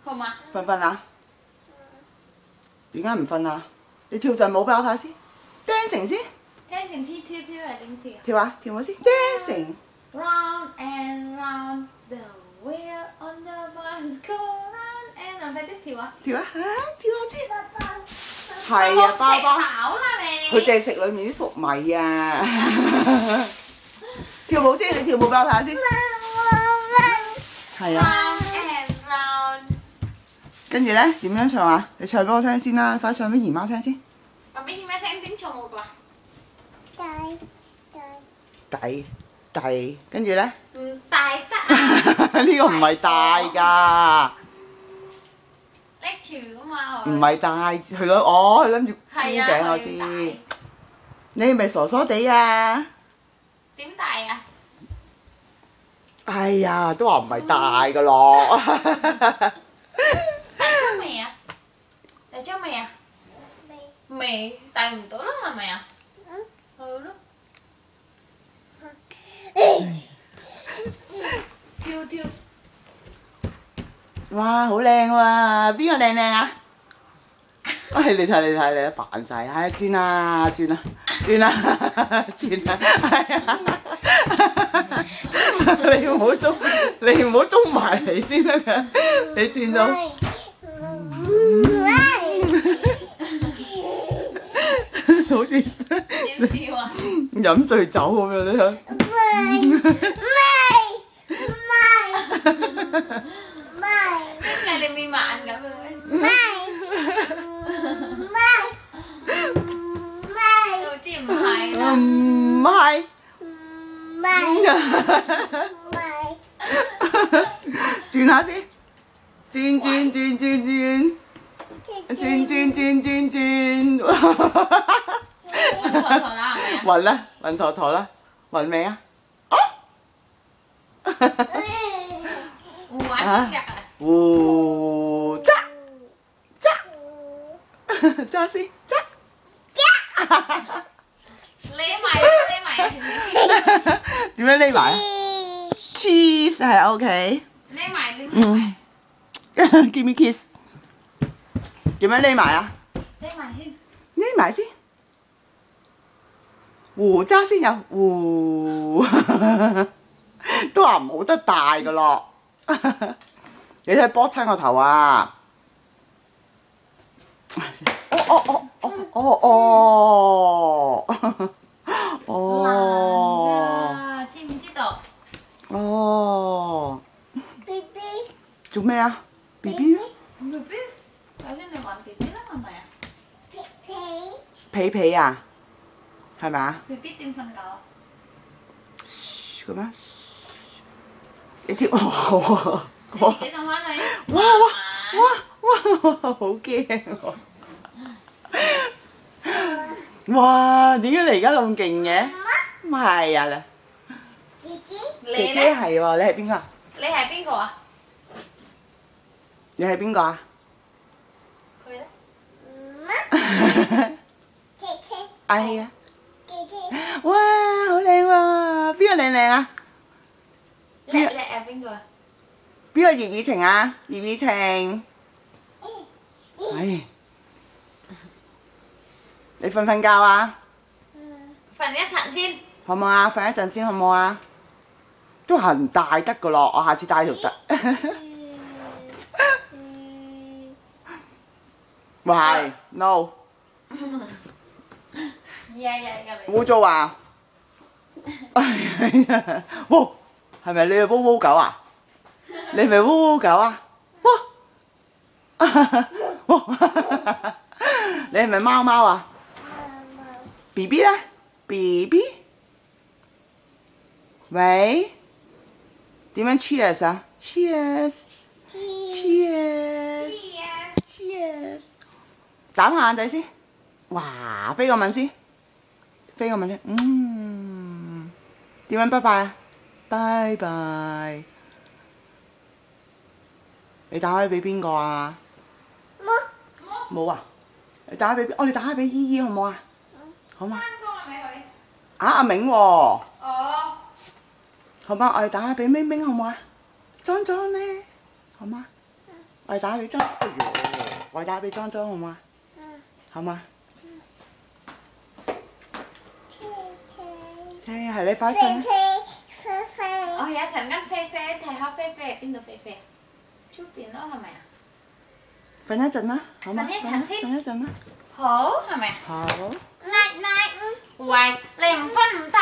好嘛？瞓唔瞓啊？點解唔瞓啊？你跳陣舞俾我睇先 ，dancing 先，聽成跳係點跳？跳下跳舞先 ，dancing。 Round and round the wheel on the bus go round and round，快啲跳啊！跳下跳下先。係啊，包包。考啦你。佢淨係食裡面啲粟米啊！跳舞先，你跳舞俾我睇下先。係啊。Round and round。跟住咧點樣唱啊？你唱俾我聽先啦，快唱俾姨媽聽先。話俾姨媽聽點唱舞㗎？第，跟住咧？唔大得啊！呢個唔係大㗎。拎條㗎嘛。唔係大，佢諗佢諗住箍係啊頸嗰啲。你係咪傻傻地啊？點大啊？哎呀，都話唔係大㗎咯。大咗未啊？大咗未啊？未，大唔到啦，係咪啊？係咯。跳。哇，好靚喎！邊個靚啊？哎，你睇，你扮晒，係轉啦，係啊！你唔好中埋嚟先得㗎，你轉咗。好似點笑啊？飲醉酒咁樣你睇。點解你面盲咁樣？我知唔係啦。唔係。轉下先，轉。暈啦，暈陀陀啦，暈未啊？胡話先㗎。胡揸先，揸。匿埋。點樣匿埋啊 ？Cheese 係 OK。匿埋。Give me kiss。點樣匿埋啊？匿埋先。胡渣先有胡，都話唔好得大噶咯。你睇波親個頭啊！難㗎，知唔知道？做咩啊 ？BB 啊 ？BB，首先你玩 BB 啦，係咪啊？皮啊，係咪啊 ？BB 點瞓覺啊？咁咩？你跳你自己上翻去。哇！好驚喎！哇！點解你而家咁勁嘅？唔係啊！姐姐係喎，你係邊個？你係邊個啊？你係邊個啊？佢咧？係啊！哇！好靚喎！邊個靚啊？你係邊個啊？邊個葉以晴啊？葉以晴。唉，你瞓唔瞓覺啊？瞓一層先。好唔好啊？瞓一陣先好唔好啊？都係唔帶得噶咯，我下次帶條得。喂 ，no。污糟啊！哇，係咪你係烏烏狗啊？你係咪烏烏狗啊？哇！你係咪貓貓啊 ？BB 咧 ？BB？ 喂？點樣 cheers 啊 ？Cheers！ 眨下眼仔先。哇！飛個吻先。飛個吻先。點樣拜拜啊？拜拜。你打開俾邊個啊？冇啊！你打開俾我哋打開俾姨姨好唔好啊？好嘛？阿明喎。哦。好嘛？我哋打開俾明明好唔好啊？裝咧，好嘛？我哋打俾莊，哎呦，我哋打俾莊莊好嗎？好嗎？車係你快瞓。我而家陣間飛飛睇下飛飛邊度飛飛？出邊咯係咪啊？瞓一陣啦，好嗎？瞓一陣先。瞓一陣啦。好係咪？好。Night night。喂，你唔瞓唔得。